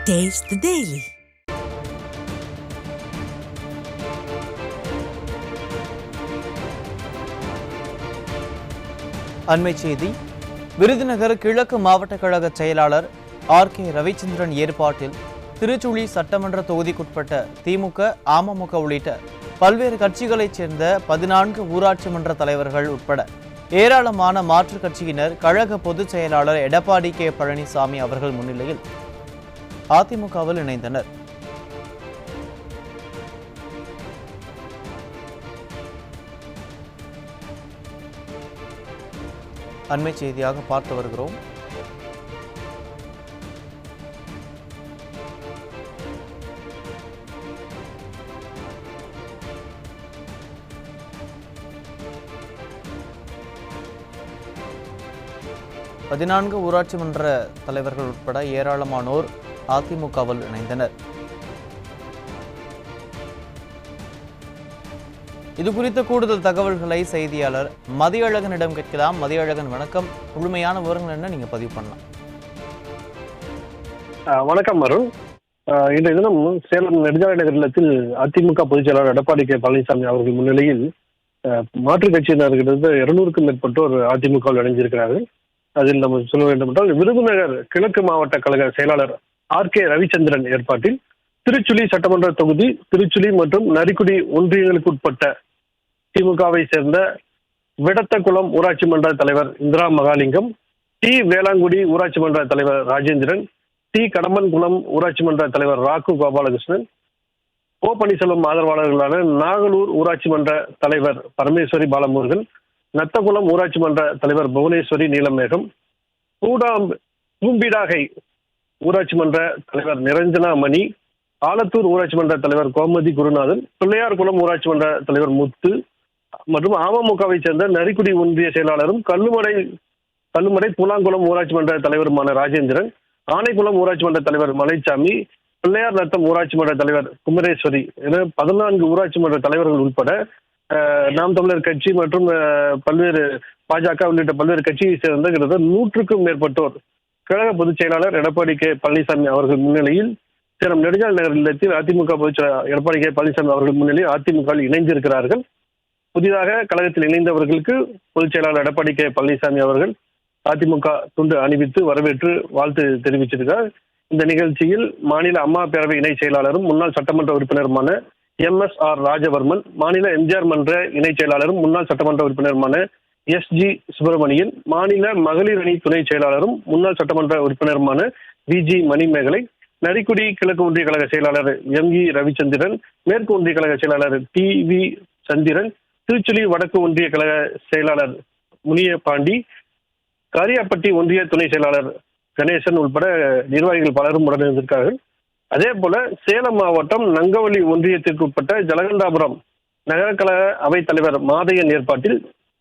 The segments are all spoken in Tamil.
Taste the Daily. அண்மை செய்தி. விருதுநகர் கிழக்கு மாவட்ட கழக செயலாளர் ஆர்.கே. ரவிச்சந்திரன் ஏற்பாட்டில் திருச்சுழி சட்டமன்ற தொகுதிக்குட்பட்ட திமுக, அமமுக உள்ளிட்ட பல்வேறு கட்சிகளைச் சேர்ந்த 14 ஊராட்சி மன்ற தலைவர்கள் உட்பட ஏராளமான மாற்றுக் கட்சியினர் கழக பொதுச் செயலாளர் எடப்பாடி கே. பழனிசாமி அவர்கள் முன்னிலையில் அதிமுகவில் இணைந்தனர். அண்மை செய்தியாக பார்த்து வருகிறோம். பதினான்கு ஊராட்சி மன்ற தலைவர்கள் உட்பட ஏராளமானோர் அதிமுகவில் இணைந்தனர். இது குறித்த கூடுதல் தகவல்களை செய்தியாளர் மதியழகனிடம் கேட்கலாம். மதியழகன், வணக்கம். முழுமையான விவரங்கள் என்ன நீங்க பதிவு பண்ணலாம்? வணக்கம் அருண். இன்றைய தினம் சேலம் நெடுஞ்சாலை நகர் இல்லத்தில் அதிமுக பொதுச் செயலாளர் எடப்பாடி கே. பழனிசாமி அவர்கள் முன்னிலையில் மாற்றுக் கட்சியினர்கிட்ட 200க்கும் மேற்பட்டோர் அதிமுகவில் இணைஞ்சிருக்கிறார்கள். அதில் நம்ம சொல்ல வேண்டும் என்றால், விருதுநகர் கிழக்கு மாவட்ட கழக செயலாளர் ஆர்.கே. ரவிச்சந்திரன் ஏற்பாட்டில் திருச்சுழி சட்டமன்ற தொகுதி, திருச்சுழி மற்றும் நரிக்குடி ஒன்றியங்களுக்கு உட்பட்ட திமுகவை சேர்ந்த விடத்தகுளம் ஊராட்சி மன்ற தலைவர் இந்திரா மகாலிங்கம், டி. வேளாங்குடி ஊராட்சி மன்ற தலைவர் ராஜேந்திரன், டி. கடம்பன்குளம் ஊராட்சி மன்ற தலைவர் ராக்கு கோபாலகிருஷ்ணன், ஓ. பன்னீர்செல்வம் ஆதரவாளர்களான நாகலூர் ஊராட்சி மன்ற தலைவர் பரமேஸ்வரி பாலமுருகன், நத்தகுளம் ஊராட்சி மன்ற தலைவர் புவனேஸ்வரி நீலமேகம், பூம்பிடாகை ஊராட்சி மன்ற தலைவர் நிரஞ்சனா மணி, ஆலத்தூர் ஊராட்சி மன்ற தலைவர் கோமதி குருநாதன், பிள்ளையார்குளம் ஊராட்சி மன்ற தலைவர் முத்து மற்றும் அமமுகவை சேர்ந்த நரிக்குடி ஒன்றிய செயலாளரும் கல்லுமடை பூலாங்குளம் ஊராட்சி மன்ற தலைவருமான ராஜேந்திரன், ஆனைக்குளம் ஊராட்சி மன்ற தலைவர் மலைச்சாமி, பிள்ளையார் நத்தம் ஊராட்சி மன்ற தலைவர் குமரேஸ்வரி என 14 ஊராட்சி மன்ற தலைவர்கள் உட்பட நாம் தமிழர் கட்சி மற்றும் பல்வேறு பாஜக உள்ளிட்ட பல்வேறு கட்சியை சேர்ந்த கிட்டத்தட்ட 100க்கும் மேற்பட்டோர் கழக பொதுச் செயலாளர் எடப்பாடி கே. பழனிசாமி அவர்கள் முன்னிலையில் சேலம் நெடுஞ்சாலை நகர் இல்லத்தில் அதிமுக பொதுச் செயலாளர் எடப்பாடி கே. பழனிசாமி அவர்கள் முன்னிலையில் அதிமுகவில் இணைந்திருக்கிறார்கள். புதிதாக கழகத்தில் இணைந்தவர்களுக்கு பொதுச் செயலாளர் எடப்பாடி கே. பழனிசாமி அவர்கள் அதிமுக துண்டு அணிவித்து வரவேற்று வாழ்த்து தெரிவிச்சிருக்கிறார். இந்த நிகழ்ச்சியில் மாநில அம்மா பேரவை இணை செயலாளரும் முன்னாள் சட்டமன்ற உறுப்பினருமான எம்.எஸ்.ஆர். ராஜவர்மன், மாநில எம்ஜிஆர் மன்ற இணை செயலாளரும் முன்னாள் சட்டமன்ற உறுப்பினருமான எஸ்.ஜி. சுப்பிரமணியன், மாநில மகளிர் அணி துணை செயலாளரும் முன்னாள் சட்டமன்ற உறுப்பினருமான வி.ஜி. மணிமேகலை, நரிக்குடி கிழக்கு ஒன்றிய கழக செயலாளர் எம்.இ. ரவிச்சந்திரன், மேற்கு ஒன்றிய கழக செயலாளர் டி.வி. சந்திரன், திருச்சுழி வடக்கு ஒன்றிய கழக செயலாளர் முனியபாண்டி, காரியாப்பட்டி ஒன்றிய துணை செயலாளர் கணேசன் உட்பட நிர்வாகிகள் பலரும் உடனிருந்திருக்கார்கள். அதே போல சேலம் மாவட்டம் நங்கவலி ஒன்றியத்திற்கு உட்பட்ட ஜலகண்டாபுரம் நகர கழக அவைத் தலைவர் மாதையன் ஏற்பாட்டில்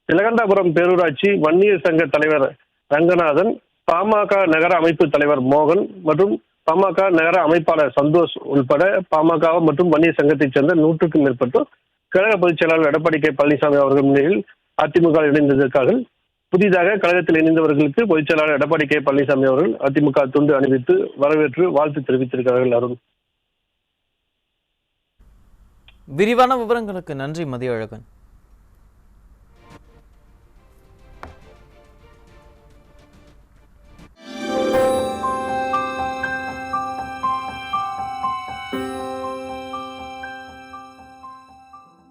ஜலகண்டாபுரம் பேரூராட்சி வன்னியர் சங்க தலைவர் ரங்கநாதன், பாமக நகர அமைப்பு தலைவர் மோகன் மற்றும் பாமக நகர அமைப்பாளர் சந்தோஷ் உள்பட பாமக மற்றும் வன்னியர் சங்கத்தைச் சேர்ந்த 100க்கும் மேற்பட்டோர் கழக பொதுச் செயலாளர் எடப்பாடி கே. பழனிசாமி அவர்கள் முன்னிலையில் அதிமுக இணைந்திருக்கார்கள். புதிதாக கழகத்தில் இணைந்தவர்களுக்கு பொதுச் செயலாளர் எடப்பாடி கே. பழனிசாமி அவர்கள் அதிமுக துண்டு அணிவித்து வரவேற்று வாழ்த்து தெரிவித்திருக்கிறார்கள். அருண், விரிவான விவரங்களுக்கு நன்றி மதியழகன்.